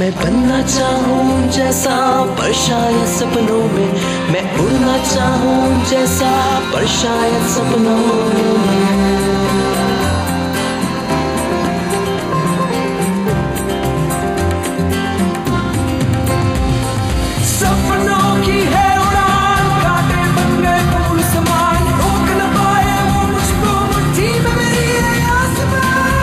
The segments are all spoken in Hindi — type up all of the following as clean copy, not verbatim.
मैं बनना चाहूँ जैसा पर शायद सपनों में, मैं उड़ना चाहूँ जैसा पर शायद सपनों में। सपनों की है उड़ान, कांटे बन गए फूल समान, रोक न पाए वो मुझको मुट्ठी में मेरी है आसमान।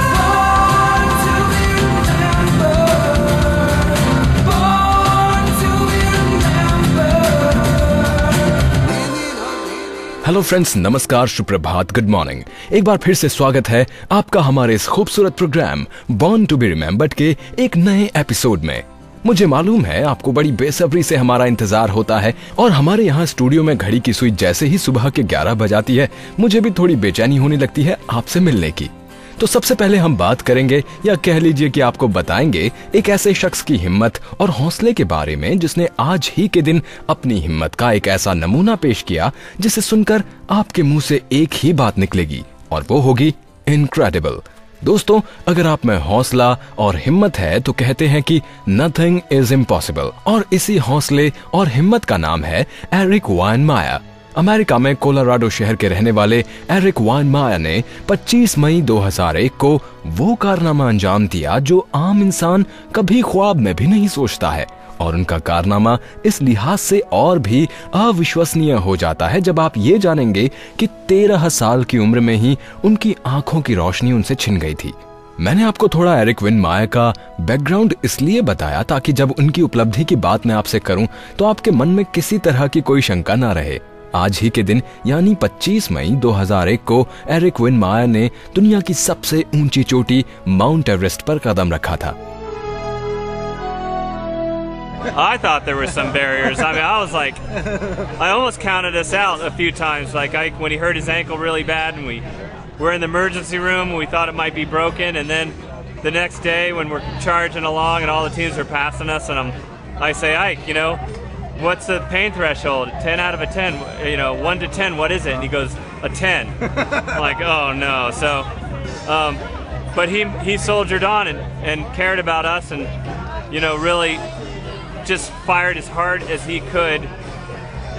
हेलो फ्रेंड्स, नमस्कार, सुप्रभात, गुड मॉर्निंग। एक बार फिर से स्वागत है आपका हमारे इस खूबसूरत programme born to be remembered के एक नए एपिसोड में। मुझे मालूम है आपको बड़ी बेसब्री से हमारा इंतजार होता है और हमारे यहाँ स्टूडियो में घड़ी की सुई जैसे ही सुबह के 11 बजाती है, मुझे भी थोड़ी बेचैनी होने लगती है आपसे मिलने की। तो सबसे पहले हम बात करेंगे, या कह लीजिए कि आपको बताएंगे, एक ऐसे शख्स की हिम्मत और हौसले के बारे में जिसने आज ही के दिन अपनी हिम्मत का एक ऐसा नमूना पेश किया जिसे सुनकर आपके मुंह से एक ही बात निकलेगी और वो होगी इनक्रेडिबल। दोस्तों, अगर आप में हौसला और हिम्मत है तो कहते हैं कि नथिंग इज इम्पॉसिबल, और इसी हौसले और हिम्मत का नाम है एरिक वाइनमायर। अमेरिका में कोलोराडो शहर के रहने वाले एरिक वाइनमायर ने 25 मई 2001 को वो कारनामा अंजाम दिया जो आम इंसान कभी ख्वाब में भी नहीं सोचता है, और उनका कारनामा इस लिहाज से और भी अविश्वसनीय हो जाता है जब आप ये जानेंगे कि 13 साल की उम्र में ही उनकी आंखों की रोशनी उनसे छिन गई थी। मैंने आपको थोड़ा एरिक वाइनमायर का बैकग्राउंड इसलिए बताया ताकि जब उनकी उपलब्धि की बात मैं आपसे करूं तो आपके मन में किसी तरह की कोई शंका ना रहे। आज ही के दिन यानी 25 मई 2001 को एरिक वाइनमायर ने दुनिया की सबसे ऊंची चोटी माउंट एवरेस्ट पर कदम रखा था। I thought there were some barriers. I mean, I was like, I almost counted us out a few times. Like when he hurt his ankle really bad and we were in the emergency room, we thought it might be broken. And then the next day when we're charging along and all the teams are passing us, and I say, Ike, you know, what's the pain threshold? 10 out of a 10, you know, 1 to 10, what is it? And he goes, a 10. I'm like, oh no. So, but he soldiered on and cared about us and, you know, really just fired as hard as he could.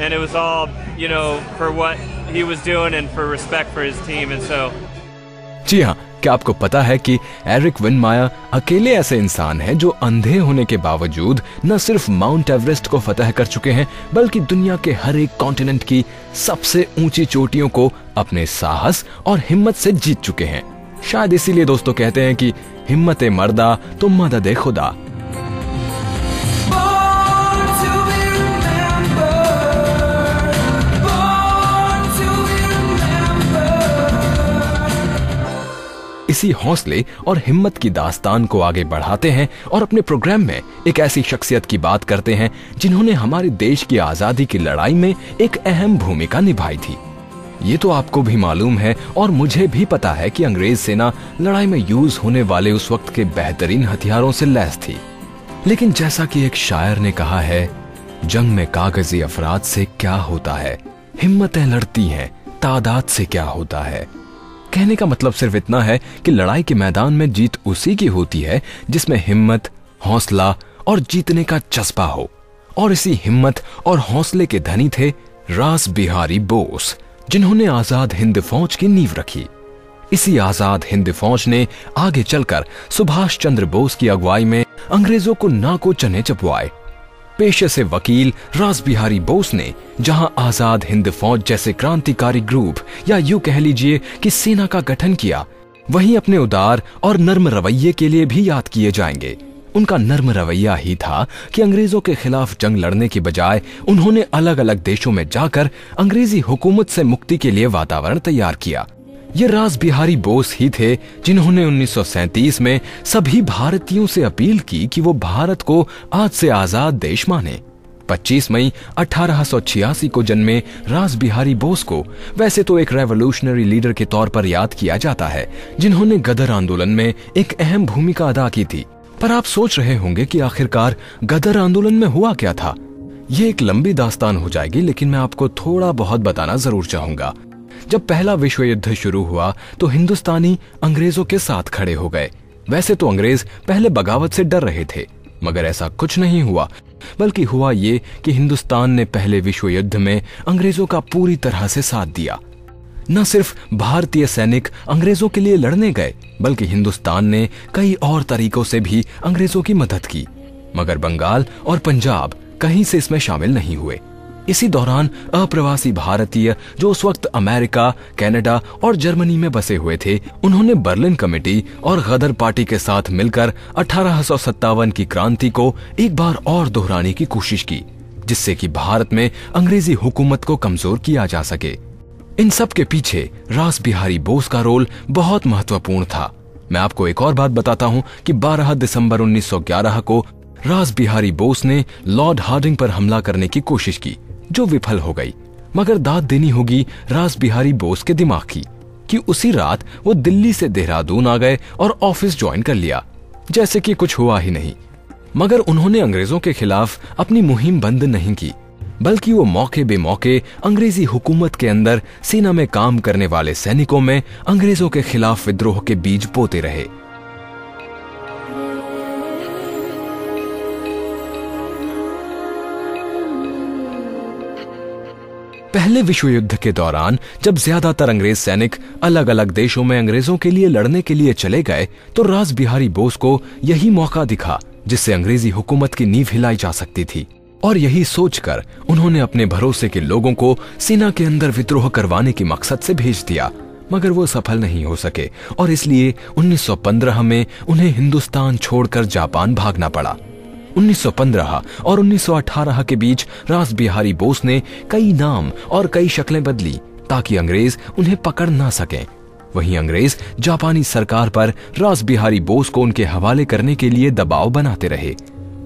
And it was all, you know, for what he was doing and for respect for his team. And so. जी हाँ, क्या आपको पता है कि एरिक वाइनमायर अकेले ऐसे इंसान हैं जो अंधे होने के बावजूद न सिर्फ माउंट एवरेस्ट को फतह कर चुके हैं बल्कि दुनिया के हर एक कॉन्टिनेंट की सबसे ऊंची चोटियों को अपने साहस और हिम्मत से जीत चुके हैं। शायद इसीलिए दोस्तों कहते हैं कि हिम्मत मर्दा तो मदद खुदा। इसी हौसले और हिम्मत की दास्तान को आगे बढ़ाते हैं और अपने प्रोग्राम में एक ऐसी शख्सियत की बात करते हैं जिन्होंने हमारे देश की आजादी की लड़ाई में एक अहम भूमिका निभाई थी। ये तो आपको भी मालूम है और मुझे भी पता है कि अंग्रेज सेना लड़ाई में यूज होने वाले उस वक्त के बेहतरीन हथियारों से लैस थी। लेकिन जैसा कि एक शायर ने कहा है, जंग में कागजी अफराद से क्या होता है, हिम्मतें लड़ती हैं, तादाद से क्या होता है। कहने का मतलब सिर्फ इतना है कि लड़ाई के मैदान में जीत उसी की होती है जिसमें हिम्मत, हौसला और जीतने का जज्बा हो। और इसी हिम्मत और हौसले के धनी थे रास बिहारी बोस, जिन्होंने आजाद हिंद फौज की नींव रखी। इसी आजाद हिंद फौज ने आगे चलकर सुभाष चंद्र बोस की अगुवाई में अंग्रेजों को नाको चने चबवाए। पेशे से वकील रास बिहारी बोस ने जहां आजाद हिंद फौज जैसे क्रांतिकारी ग्रुप या यूं कह लीजिए कि सेना का गठन किया, वहीं अपने उदार और नर्म रवैये के लिए भी याद किए जाएंगे। उनका नर्म रवैया ही था कि अंग्रेजों के खिलाफ जंग लड़ने की बजाय उन्होंने अलग अलग देशों में जाकर अंग्रेजी हुकूमत से मुक्ति के लिए वातावरण तैयार किया। ये रास बिहारी बोस ही थे जिन्होंने 1937 में सभी भारतीयों से अपील की कि वो भारत को आज से आजाद देश माने। 25 मई 1886 को जन्मे रास बिहारी बोस को वैसे तो एक रेवोल्यूशनरी लीडर के तौर पर याद किया जाता है, जिन्होंने गदर आंदोलन में एक अहम भूमिका अदा की थी। पर आप सोच रहे होंगे कि आखिरकार गदर आंदोलन में हुआ क्या था। ये एक लंबी दास्तान हो जाएगी, लेकिन मैं आपको थोड़ा बहुत बताना जरूर चाहूंगा। जब पहला विश्व युद्ध शुरू हुआ तो हिंदुस्तानी अंग्रेजों के साथ खड़े हो गए। वैसे तो अंग्रेज पहले बगावत से डर रहे थे, मगर ऐसा कुछ नहीं हुआ, बल्कि हुआ ये कि हिंदुस्तान ने पहले विश्व युद्ध में अंग्रेजों का पूरी तरह से साथ दिया। न सिर्फ भारतीय सैनिक अंग्रेजों के लिए लड़ने गए, बल्कि हिंदुस्तान ने कई और तरीकों से भी अंग्रेजों की मदद की, मगर बंगाल और पंजाब कहीं से इसमें शामिल नहीं हुए। इसी दौरान अप्रवासी भारतीय जो उस वक्त अमेरिका, कनाडा और जर्मनी में बसे हुए थे, उन्होंने बर्लिन कमेटी और गदर पार्टी के साथ मिलकर 1857 की क्रांति को एक बार और दोहराने की कोशिश की, जिससे कि भारत में अंग्रेजी हुकूमत को कमजोर किया जा सके। इन सब के पीछे रास बिहारी बोस का रोल बहुत महत्वपूर्ण था। मैं आपको एक और बात बताता हूं कि 12 दिसंबर 1911 को रास बिहारी बोस ने लॉर्ड हार्डिंग पर हमला करने की कोशिश की, जो विफल हो गई। मगर दाद देनी होगी रास बिहारी बोस के दिमाग की कि उसी रात वो दिल्ली से देहरादून आ गए और ऑफिस ज्वाइन कर लिया, जैसे कि कुछ हुआ ही नहीं। मगर उन्होंने अंग्रेजों के खिलाफ अपनी मुहिम बंद नहीं की, बल्कि वो मौके बेमौके अंग्रेजी हुकूमत के अंदर सेना में काम करने वाले सैनिकों में अंग्रेजों के खिलाफ विद्रोह के बीज बोते रहे। पहले विश्व युद्ध के दौरान जब ज्यादातर अंग्रेज सैनिक अलग अलग देशों में अंग्रेजों के लिए लड़ने के लिए चले गए, तो रास बिहारी बोस को यही मौका दिखा जिससे अंग्रेजी हुकूमत की नींव हिलाई जा सकती थी। और यही सोचकर उन्होंने अपने भरोसे के लोगों को सेना के अंदर विद्रोह करवाने के मकसद से भेज दिया, मगर वो सफल नहीं हो सके और इसलिए 1915 में उन्हें हिंदुस्तान छोड़कर जापान भागना पड़ा। 1915 और 1918 के बीच रास बिहारी बोस ने कई नाम और कई शक्लें बदली ताकि अंग्रेज उन्हें पकड़ ना सकें। वहीं अंग्रेज जापानी सरकार पर रास बिहारी बोस को उनके हवाले करने के लिए दबाव बनाते रहे।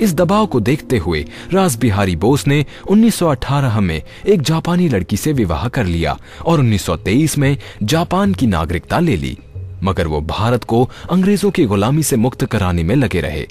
इस दबाव को देखते हुए रास बिहारी बोस ने 1918 में एक जापानी लड़की से विवाह कर लिया और 1923 में जापान की नागरिकता ले ली, मगर वो भारत को अंग्रेजों की गुलामी से मुक्त कराने में लगे रहे।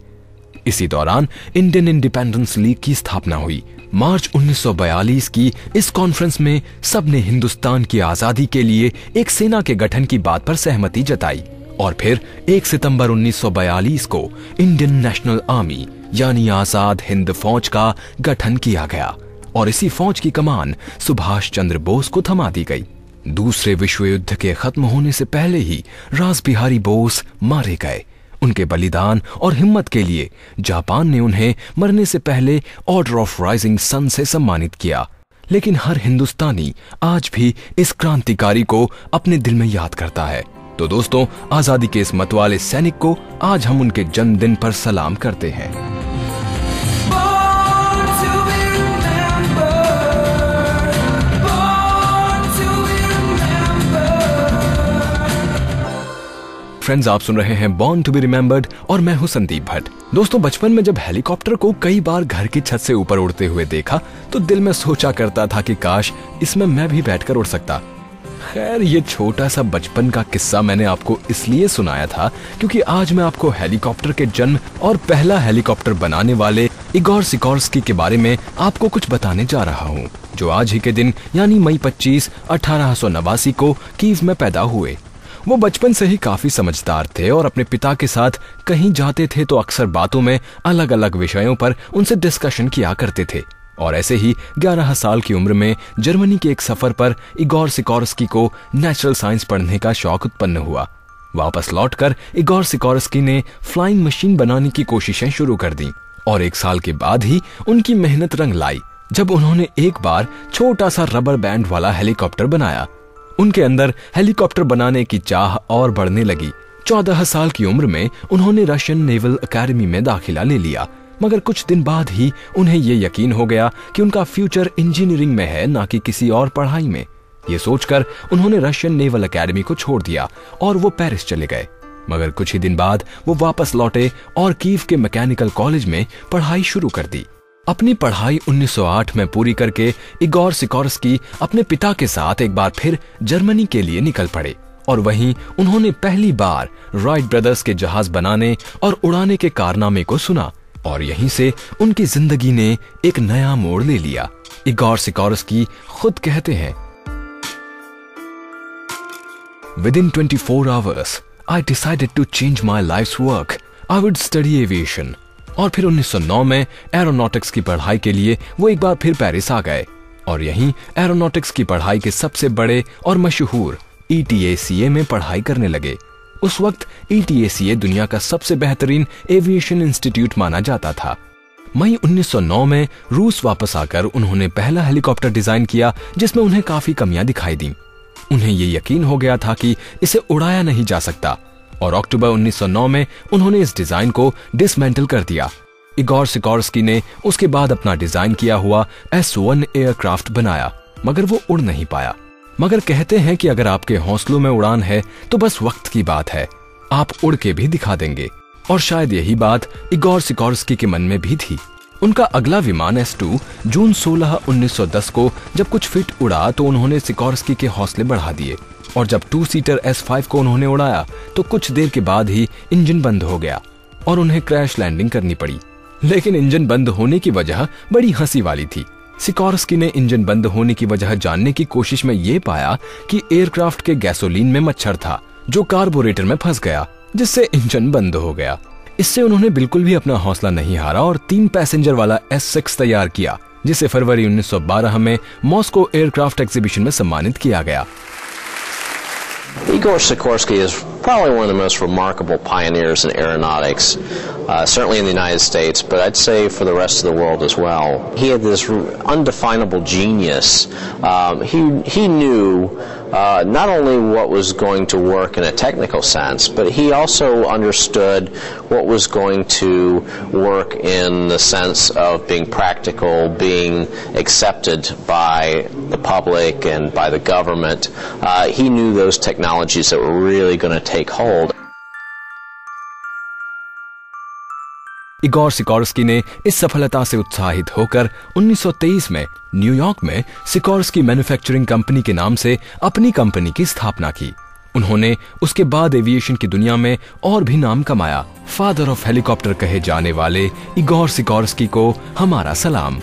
इसी दौरान इंडियन इंडिपेंडेंस लीग की स्थापना हुई। मार्च 1942 की इस कॉन्फ्रेंस में सबने हिंदुस्तान की आजादी के लिए एक सेना के गठन की बात पर सहमति जताई और फिर 1 सितंबर 1942 को इंडियन नेशनल आर्मी यानी आजाद हिंद फौज का गठन किया गया और इसी फौज की कमान सुभाष चंद्र बोस को थमा दी गई। दूसरे विश्व युद्ध के खत्म होने से पहले ही रास बिहारी बोस मारे गए। उनके बलिदान और हिम्मत के लिए जापान ने उन्हें मरने से पहले ऑर्डर ऑफ राइजिंग सन से सम्मानित किया। लेकिन हर हिंदुस्तानी आज भी इस क्रांतिकारी को अपने दिल में याद करता है। तो दोस्तों, आजादी के इस मतवाले सैनिक को आज हम उनके जन्मदिन पर सलाम करते हैं। फ्रेंड्स, आप सुन रहे हैं बॉर्न टू बी रिमेम्बर्ड और मैं हूं संदीप भट्ट। दोस्तों, बचपन में जब हेलीकॉप्टर को कई बार घर की छत से ऊपर उड़ते हुए देखा तो दिल में सोचा करता था कि काश इसमें मैं भी बैठकर उड़ सकता। खैर, ये छोटा सा बचपन का किस्सा मैंने आपको इसलिए सुनाया था क्योंकि आज मैं आपको हेलीकॉप्टर के जन्म और पहला हेलीकॉप्टर बनाने वाले इगोर सिकोर्स्की के बारे में आपको कुछ बताने जा रहा हूँ, जो आज ही के दिन यानी मई 25, 1889 को कीव में पैदा हुए। वो बचपन से ही काफी समझदार थे और अपने पिता के साथ कहीं जाते थे तो अक्सर बातों में अलग अलग विषयों पर उनसे डिस्कशन किया करते थे। और ऐसे ही 11 साल की उम्र में जर्मनी के एक सफर पर इगोर सिकोर्स्की को नेचुरल साइंस पढ़ने का शौक उत्पन्न हुआ। वापस लौटकर इगोर सिकोर्स्की ने फ्लाइंग मशीन बनाने की कोशिशें शुरू कर दी और 1 साल के बाद ही उनकी मेहनत रंग लाई जब उन्होंने एक बार छोटा सा रबर बैंड वाला हेलीकॉप्टर बनाया। उनके अंदर हेलीकॉप्टर बनाने की चाह और बढ़ने लगी। 14 साल की उम्र में उन्होंने रशियन नेवल अकेडमी में दाखिला ले लिया, मगर कुछ दिन बाद ही उन्हें ये यकीन हो गया कि उनका फ्यूचर इंजीनियरिंग में है, ना कि किसी और पढ़ाई में। ये सोचकर उन्होंने रशियन नेवल अकेडमी को छोड़ दिया और वो पेरिस चले गए। मगर कुछ ही दिन बाद वो वापस लौटे और कीव के मैकेनिकल कॉलेज में पढ़ाई शुरू कर दी। अपनी पढ़ाई 1908 में पूरी करके इगोर सिकोर्स्की अपने पिता के साथ एक बार फिर जर्मनी के लिए निकल पड़े और वहीं उन्होंने पहली बार राइट ब्रदर्स के जहाज बनाने और उड़ाने के कारनामे को सुना और यहीं से उनकी जिंदगी ने एक नया मोड़ ले लिया। इगोर सिकोर्स्की खुद कहते हैं, Within 24 hours, I decided to change my life's work. I would study aviation. और फिर 1909 में एरोनॉटिक्स की पढ़ाई के लिए वो एक बार फिर पेरिस आ गए और यहीं एरोनॉटिक्स की पढ़ाई के सबसे बड़े और मशहूर ETACA में पढ़ाई करने लगे। उस वक्त ETACA दुनिया का सबसे बेहतरीन एविएशन इंस्टीट्यूट माना जाता था। मई 1909 में रूस वापस आकर उन्होंने पहला हेलीकॉप्टर डिजाइन किया जिसमें उन्हें काफी कमियां दिखाई दी। उन्हें ये यकीन हो गया था कि इसे उड़ाया नहीं जा सकता और अक्टूबर 1909 में उन्होंने इस डिजाइन को डिसमेंटल कर दिया। इगोर सिकोर्स्की ने उसके बाद अपना डिजाइन किया हुआ S-1 एयरक्राफ्ट बनाया, मगर वो उड़ नहीं पाया। मगर कहते हैं कि अगर आपके हौसलों में उड़ान है तो बस वक्त की बात है, आप उड़ के भी दिखा देंगे। और शायद यही बात इगोर सिकोर्स्की के मन में भी थी। उनका अगला विमान S-2 जून 16, 1910 को जब कुछ फीट उड़ा तो उन्होंने सिकोर्स्की के हौसले बढ़ा दिए और जब 2 सीटर S-5 को उन्होंने उड़ाया तो कुछ देर के बाद ही इंजन बंद हो गया और उन्हें क्रैश लैंडिंग करनी पड़ी। लेकिन इंजन बंद होने की वजह बड़ी हंसी वाली थी। सिकोर्स्की ने इंजन बंद होने की वजह जानने की कोशिश में ये पाया कि एयरक्राफ्ट के गैसोलीन में मच्छर था जो कार्बोरेटर में फंस गया, जिससे इंजन बंद हो गया। इससे उन्होंने बिल्कुल भी अपना हौसला नहीं हारा और 3 पैसेंजर वाला S-6 तैयार किया, जिसे फरवरी 1912 में मॉस्को एयरक्राफ्ट एग्जीबिशन में सम्मानित किया गया। Igor Sikorsky is probably one of the most remarkable pioneers in aeronautics, certainly in the United States, but I'd say for the rest of the world as well. He had this undefinable genius. He knew not only what was going to work in a technical sense, but he also understood what was going to work in the sense of being practical, being accepted by the public and by the government. He knew those technologies that were really going to take hold. Igor Sikorsky ने इस सफलता से उत्साहित होकर 1923 में न्यूयॉर्क में सिकोर्स्की मैन्युफैक्चरिंग कंपनी के नाम से अपनी कंपनी की स्थापना की। उन्होंने उसके बाद एविएशन की दुनिया में और भी नाम कमाया। फादर ऑफ हेलीकॉप्टर कहे जाने वाले इगोर सिकोर्स्की को हमारा सलाम।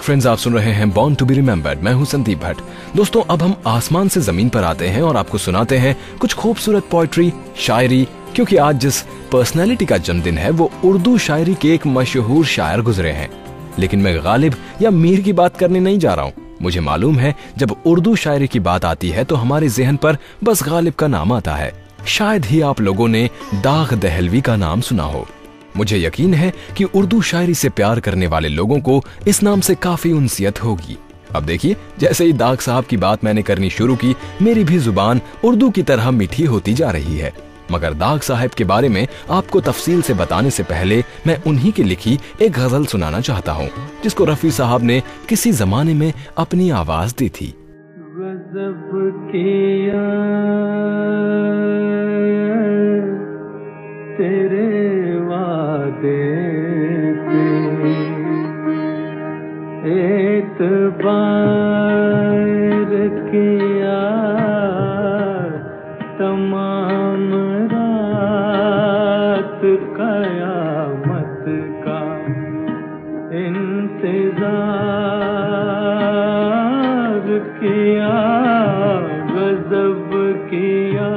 फ्रेंड्स, आप सुन रहे हैं बॉर्न टू बी रिमेम्बर्ड। मैं हूं संदीप भट्ट। दोस्तों, अब हम आसमान से जमीन पर आते हैं और आपको सुनाते हैं कुछ खूबसूरत पोएट्री, शायरी, क्योंकि आज जिस पर्सनैलिटी का जन्मदिन है वो उर्दू शायरी के एक मशहूर शायर गुजरे हैं। लेकिन मैं गालिब या मीर की बात करने नहीं जा रहा हूँ। मुझे मालूम है जब उर्दू शायरी की बात आती है तो हमारे जहन पर बस गालिब का नाम आता है। शायद ही आप लोगों ने दाग दहलवी का नाम सुना हो। मुझे यकीन है कि उर्दू शायरी से प्यार करने वाले लोगों को इस नाम से काफी उनसियत होगी। अब देखिए, जैसे ही दाग साहब की बात मैंने करनी शुरू की, मेरी भी जुबान उर्दू की तरह मीठी होती जा रही है। मगर दाग साहब के बारे में आपको तफसील से बताने से पहले मैं उन्हीं की लिखी एक गजल सुनाना चाहता हूँ, जिसको रफी साहब ने किसी जमाने में अपनी आवाज दी थी। गज़ब किया तेरे वादे पे, एतबार किया तमाम रात क़यामत का, इंतज़ार किया गज़ब किया।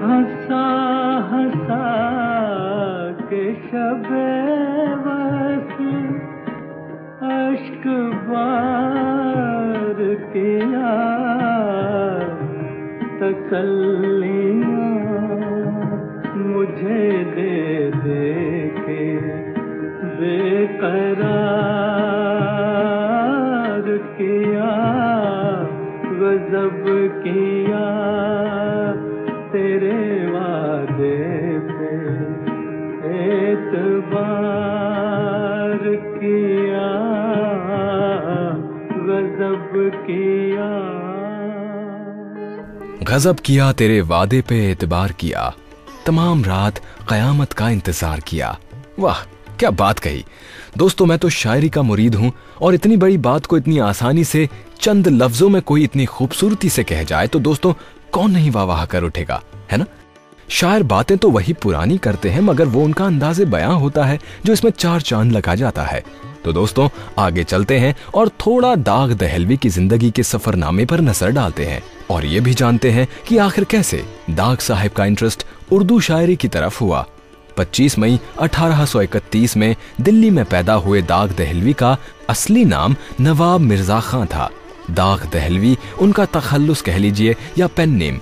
हंसा हंसा के शबे वस्ल अश्क बार किया, तसल्लियाँ मुझे दे दे के बेकरार किया, गज़ब किया तेरे वादे पे, एतबार किया गज़ब किया। गजब किया तेरे वादे पे एतबार किया, तमाम रात कयामत का इंतजार किया। वाह, क्या बात कही दोस्तों, मैं तो शायरी का मुरीद हूं और इतनी बड़ी बात को इतनी आसानी से चंद लफ्जों में कोई इतनी खूबसूरती से कह जाए तो दोस्तों कौन नहीं वाह वाह कर उठेगा, है ना। शायर बातें तो वही पुरानी करते हैं मगर वो उनका अंदाज़े बयां होता है जो इसमें चार चांद लगा जाता है। तो दोस्तों आगे चलते हैं और थोड़ा दाग दहलवी की जिंदगी के सफरनामे पर नजर डालते हैं और ये भी जानते हैं कि आखिर कैसे दाग साहब का इंटरेस्ट उर्दू शायरी की तरफ हुआ। 25 मई 1831 में दिल्ली में पैदा हुए दाग दहलवी का असली नाम नवाब मिर्जा खां था। दाग दहलवी उनका तखल्लुस कह लीजिए या पेन नेम,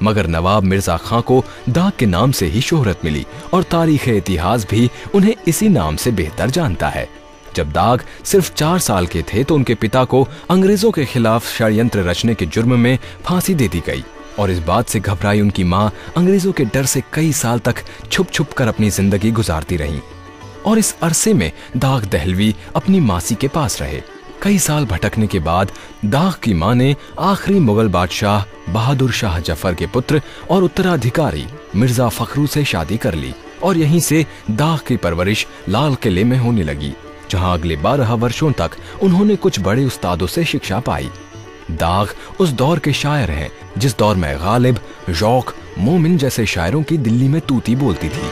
मगर नवाब मिर्जा खां को दाग के नाम से ही शोहरत मिली और तारीख इतिहास भी उन्हें इसी नाम से बेहतर जानता है। जब दाग सिर्फ 4 साल के थे तो उनके पिता को अंग्रेजों के खिलाफ षड्यंत्र रचने के जुर्म में फांसी दे दी गई और इस बात से घबराई उनकी मां अंग्रेजों के डर से कई साल तक छुप छुप कर अपनी जिंदगी गुजारती रहीं और इस अरसे में दाग दहलवी अपनी मासी के पास रहे। कई साल भटकने के बाद दाग की मां ने आखिरी मुगल बादशाह बहादुर शाह जफर के पुत्र और उत्तराधिकारी मिर्जा फखरू से शादी कर ली और यहीं से दाग की परवरिश लाल किले में होने लगी, जहां अगले 12 वर्षों तक उन्होंने कुछ बड़े उस्तादों से शिक्षा पाई। दाग उस दौर के शायर हैं जिस दौर में गालिब, शौक, मोमिन जैसे शायरों की दिल्ली में तूती बोलती थी।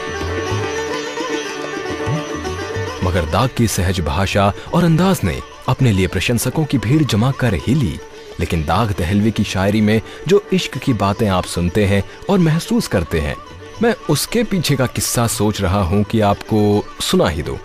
मगर दाग की सहज भाषा और अंदाज ने अपने लिए प्रशंसकों की भीड़ जमा कर ही ली। लेकिन दाग दहलवी की शायरी में जो इश्क की बातें आप सुनते हैं और महसूस करते हैं, मैं उसके पीछे का किस्सा सोच रहा हूं कि आपको सुना ही दो।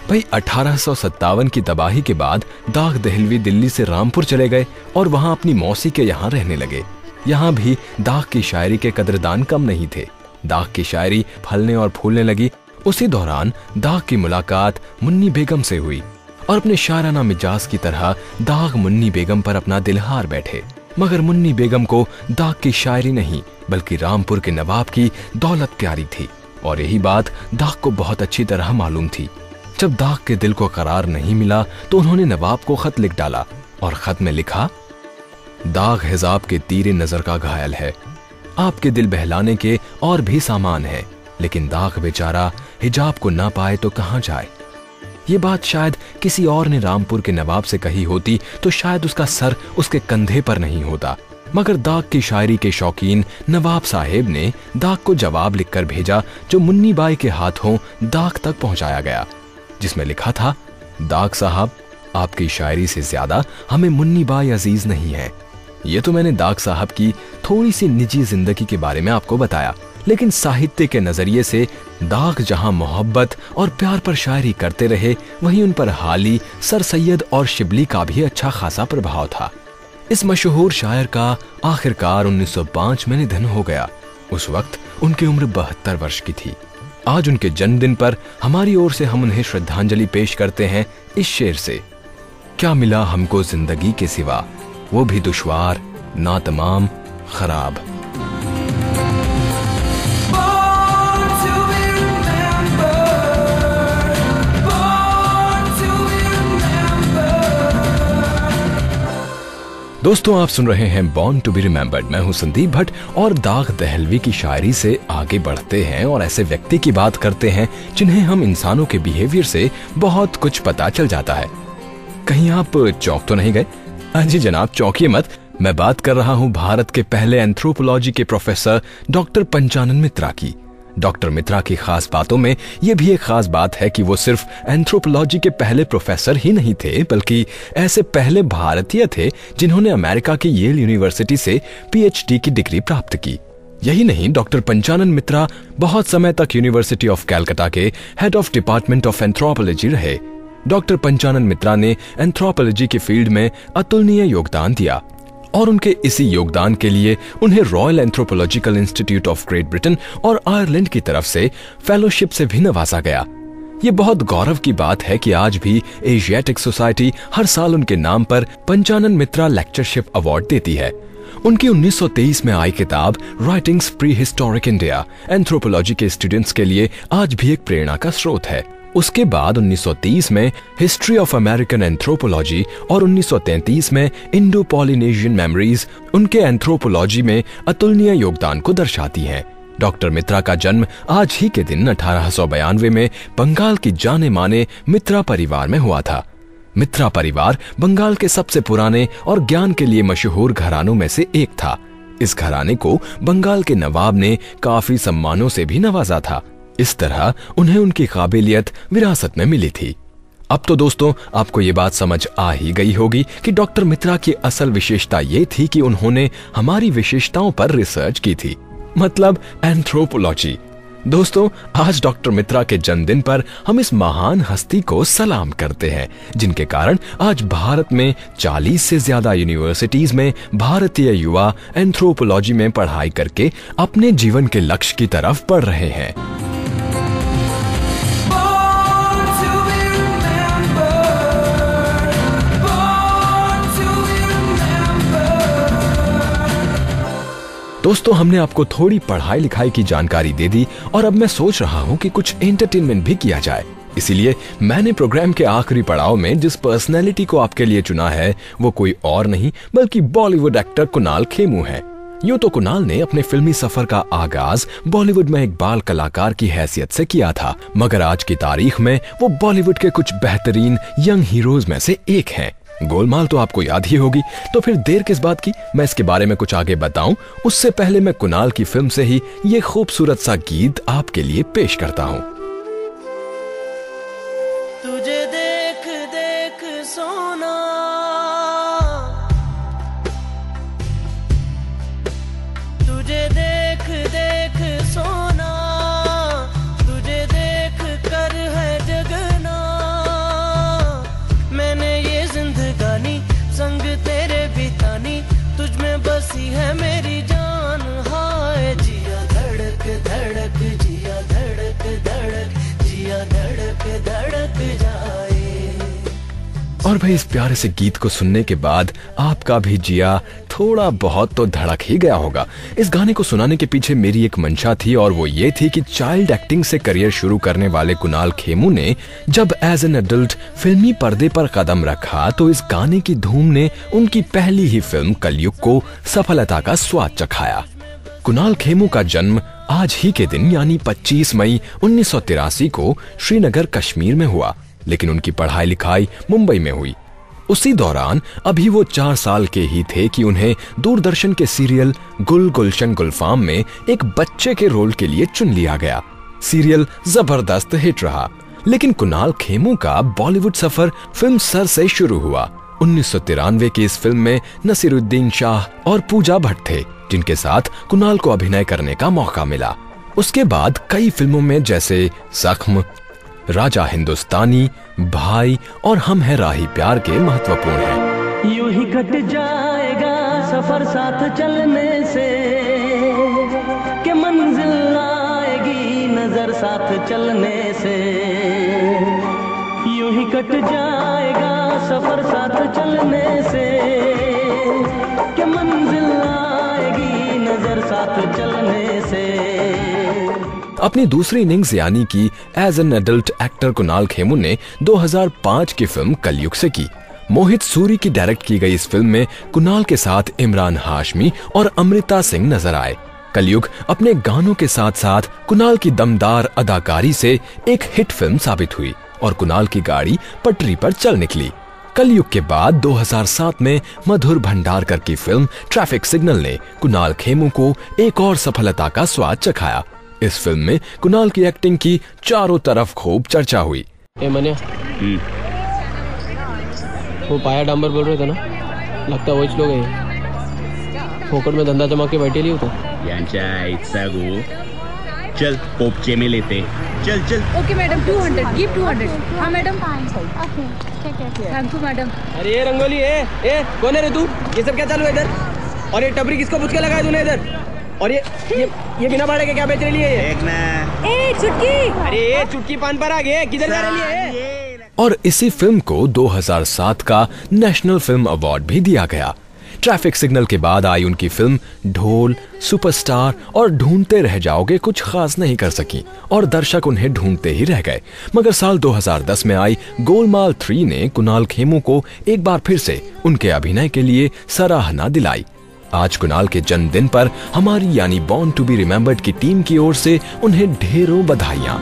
भाई 1857 की तबाही के बाद दाग दहलवी दिल्ली से रामपुर चले गए और वहां अपनी मौसी के यहाँ रहने लगे। यहाँ भी दाग की शायरी के कदरदान कम नहीं थे। दाग की शायरी फलने और फूलने लगी। उसी दौरान दाग की मुलाकात मुन्नी बेगम से हुई और अपने शायराना मिजाज की तरह दाग मुन्नी बेगम पर अपना दिल हार बैठे। मगर मुन्नी बेगम को दाग की शायरी नहीं बल्कि रामपुर के नवाब की दौलत प्यारी थी और यही बात दाग को बहुत अच्छी तरह मालूम थी। जब दाग के दिल को करार नहीं मिला तो उन्होंने नवाब को खत लिख डाला और खत में लिखा, दाग हिजाब के तीरे नजर का घायल है, आपके दिल बहलाने के और भी सामान है, लेकिन दाग बेचारा हिजाब को ना पाए तो कहां जाए। ये बात शायद किसी और ने रामपुर के नवाब से कही होती तो शायद उसका सर उसके कंधे पर नहीं होता, मगर दाग की शायरी के शौकीन नवाब साहेब ने दाग को जवाब लिखकर भेजा जो मुन्नी बाई के हाथों दाग तक पहुंचाया गया, जिसमें लिखा था, दाग साहब आपकी शायरी से ज्यादा हमें मुन्नी बाई अजीज नहीं है। ये तो मैंने दाग साहब की थोड़ी सी निजी जिंदगी के बारे में आपको बताया, लेकिन साहित्य के नजरिए से दाग जहां मोहब्बत और प्यार पर शायरी करते रहे वहीं उन पर हाली, सर सैयद और शिबली का भी अच्छा खासा प्रभाव था। इस मशहूर शायर का आखिरकार 1905 में निधन हो गया। उस वक्त उनकी उम्र 72 वर्ष की थी। आज उनके जन्मदिन पर हमारी ओर से हम उन्हें श्रद्धांजलि पेश करते हैं इस शेर से, क्या मिला हमको जिंदगी के सिवा, वो भी दुश्वार ना तमाम खराब। दोस्तों आप सुन रहे हैं बॉर्न टू बी रिमेम्बर्ड। मैं हूं संदीप भट्ट और दाग दहलवी की शायरी से आगे बढ़ते हैं और ऐसे व्यक्ति की बात करते हैं जिन्हें हम इंसानों के बिहेवियर से बहुत कुछ पता चल जाता है। कहीं आप चौंक तो नहीं गए? हाँ जी जनाब, चौंकिए मत। मैं बात कर रहा हूं भारत के पहले एंथ्रोपोलॉजी के प्रोफेसर डॉक्टर पंचानन मित्रा की। डॉक्टर मित्रा की खास बातों में यह भी एक खास बात है कि वो सिर्फ एंथ्रोपोलॉजी के पहले प्रोफेसर ही नहीं थे बल्कि ऐसे पहले भारतीय थे जिन्होंने अमेरिका की येल यूनिवर्सिटी से पीएचडी की डिग्री प्राप्त की। यही नहीं, डॉक्टर पंचानन मित्रा बहुत समय तक यूनिवर्सिटी ऑफ कैलकाटा के head of department of anthropology रहे। डॉक्टर पंचानन मित्रा ने एंथ्रोपोलॉजी के फील्ड में अतुलनीय योगदान दिया और उनके इसी योगदान के लिए उन्हें royal anthropological institute of great Britain और आयरलैंड की तरफ से फेलोशिप से भी नवाजा गया। ये बहुत गौरव की बात है कि आज भी एशियाटिक सोसाइटी हर साल उनके नाम पर पंचानन मित्रा लेक्चरशिप अवार्ड देती है। उनकी 1923 में आई किताब writings pre historic India anthropology के स्टूडेंट्स के लिए आज भी एक प्रेरणा का स्रोत है। उसके बाद 1930 में हिस्ट्री ऑफ अमेरिकन एंथ्रोपोलॉजी और 1933 में इंडो पॉलिनेशियन मेमोरीज उनके एंथ्रोपोलॉजी में अतुलनीय योगदान को दर्शाती हैं। डॉक्टर मित्रा का जन्म आज ही के दिन 1892 में बंगाल की जाने माने मित्रा परिवार में हुआ था। मित्रा परिवार बंगाल के सबसे पुराने और ज्ञान के लिए मशहूर घरानों में से एक था। इस घराने को बंगाल के नवाब ने काफी सम्मानों से भी नवाजा था। इस तरह उन्हें उनकी काबिलियत विरासत में मिली थी। अब तो दोस्तों आपको ये बात समझ आ ही गई होगी कि डॉक्टर मित्रा की असल विशेषता ये थी कि उन्होंने हमारी विशेषताओं पर रिसर्च की थी, मतलब एंथ्रोपोलॉजी। दोस्तों आज डॉक्टर मित्रा के जन्मदिन पर हम इस महान हस्ती को सलाम करते हैं, जिनके कारण आज भारत में 40 से ज्यादा यूनिवर्सिटीज में भारतीय युवा एंथ्रोपोलॉजी में पढ़ाई करके अपने जीवन के लक्ष्य की तरफ बढ़ रहे हैं। दोस्तों हमने आपको थोड़ी पढ़ाई लिखाई की जानकारी दे दी और अब मैं सोच रहा हूँ कि कुछ एंटरटेनमेंट भी किया जाए। इसीलिए मैंने प्रोग्राम के आखिरी पड़ाव में जिस पर्सनैलिटी को आपके लिए चुना है वो कोई और नहीं बल्कि बॉलीवुड एक्टर कुणाल खेमू है। यूं तो कुणाल ने अपने फिल्मी सफर का आगाज बॉलीवुड में एक बाल कलाकार की हैसियत से किया था, मगर आज की तारीख में वो बॉलीवुड के कुछ बेहतरीन यंग हीरोज में से एक हैं। गोलमाल तो आपको याद ही होगी, तो फिर देर किस बात की, मैं इसके बारे में कुछ आगे बताऊं उससे पहले मैं कुणाल की फिल्म से ही ये खूबसूरत सा गीत आपके लिए पेश करता हूं। तुझे देख देख सोना, तुझे देख देख सोना, तुझे देख कर है जगना, मैंने ये जिंदगानी संग तेरे बितानी, तुझ में बसी है मेरी जान। हाय जिया धड़क धड़क, जिया धड़क धड़क, जिया धड़क धड़क जाए। और भाई इस प्यारे से गीत को सुनने के बाद आपका भी जिया थोड़ा बहुत तो धड़क ही गया होगा। इस गाने को सुनाने के पीछे मेरी एक मंशा थी और वो ये थी कि चाइल्ड एक्टिंग से करियर शुरू करने वाले कुणाल खेमू ने जब एज एन एडल्ट फिल्मी पर्दे पर कदम रखा तो इस गाने की धूम ने उनकी पहली ही फिल्म कलयुग को सफलता का स्वाद चखाया। कुणाल खेमू का जन्म आज ही के दिन यानी 25 मई 1983 को श्रीनगर कश्मीर में हुआ, लेकिन उनकी पढ़ाई लिखाई मुंबई में हुई। उसी दौरान अभी वो 4 साल के ही थे कि उन्हें दूरदर्शन के सीरियल गुल गुलशन गुलफाम में एक बच्चे के रोल के लिए चुन लिया गया। सीरियल जबरदस्त हिट रहा, लेकिन कुणाल खेमू का बॉलीवुड सफर फिल्म सर से शुरू हुआ। 1993 की इस फिल्म में नसीरुद्दीन शाह और पूजा भट्ट थे, जिनके साथ कुणाल को अभिनय करने का मौका मिला। उसके बाद कई फिल्मों में जैसे जख्म, राजा हिंदुस्तानी, भाई और हम हैं राही प्यार के महत्वपूर्ण हैं। यूं ही कट जाएगा सफर साथ चलने से, कि मंजिल आएगी नजर साथ चलने से। यूं ही कट जाएगा सफर साथ चलने से, कि मंजिल आएगी नजर साथ चलने से। अपनी दूसरी इनिंग्स यानी कि as an adult actor Kunal Khemu ने 2005 की फिल्म कलयुग से की। मोहित सूरी की डायरेक्ट की गई इस फिल्म में कुणाल के साथ इमरान हाशमी और अमृता सिंह नजर आए। कलयुग अपने गानों के साथ साथ कुणाल की दमदार अदाकारी से एक हिट फिल्म साबित हुई और कुणाल की गाड़ी पटरी पर चल निकली। कलयुग के बाद 2007 में मधुर भंडारकर की फिल्म ट्रैफिक सिग्नल ने कुणाल खेमू को एक और सफलता का स्वाद चखाया। इस फिल्म में कुणाल की एक्टिंग की चारों तरफ खूब चर्चा हुई। मनिया, वो पाया डांबर बोल रहे थे ना, लगता है वहीच लोग हैं। फोकट में धंधा जमा के बैठे होता। चल पोपचे में लेते, चल चल। Okay madam, 200 give 200। हाँ मैडम, थैंक यू मैडम। अरे ये रंगोली ए कौन है रे तू? ये सब क्या चालू है इधर? और ये टबरी किसको पूछ के लगाया तूने इधर? और ये बिना भाड़े के क्या बेच रही है? ए चुटकी, अरे ये चुटकी पान पर आ गए, किधर जा रही है? और इसी फिल्म को 2007 का नेशनल फिल्म अवार्ड भी दिया गया। ट्रैफिक सिग्नल के बाद आई उनकी फिल्म ढोल, सुपरस्टार और ढूंढते रह जाओगे कुछ खास नहीं कर सकी और दर्शक उन्हें ढूंढते ही रह गए। मगर साल 2010 में आई गोलमाल 3 ने कुणाल खेमू को एक बार फिर से उनके अभिनय के लिए सराहना दिलाई। आज कुणाल के जन्मदिन पर हमारी यानी बॉर्न टू बी रिमेम्बर्ड की टीम की ओर से उन्हें ढेरों बधाइयां।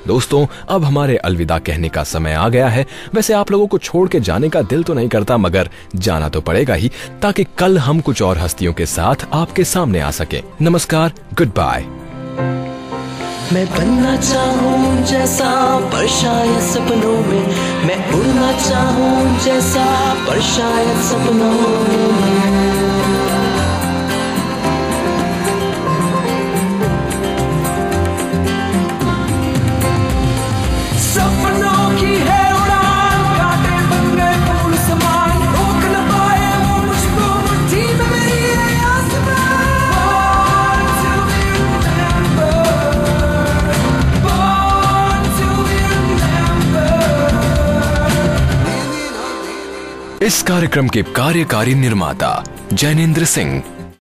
दोस्तों, अब हमारे अलविदा कहने का समय आ गया है। वैसे आप लोगों को छोड़ के जाने का दिल तो नहीं करता, मगर जाना तो पड़ेगा ही, ताकि कल हम कुछ और हस्तियों के साथ आपके सामने आ सके। नमस्कार, गुड बाय। मैं बनना चाहूं जैसा पर शायद सपनों में, मैं उड़ना चाहूं जैसा पर शायद सपनों में। इस कार्यक्रम के कार्यकारी निर्माता जैनेंद्र सिंह,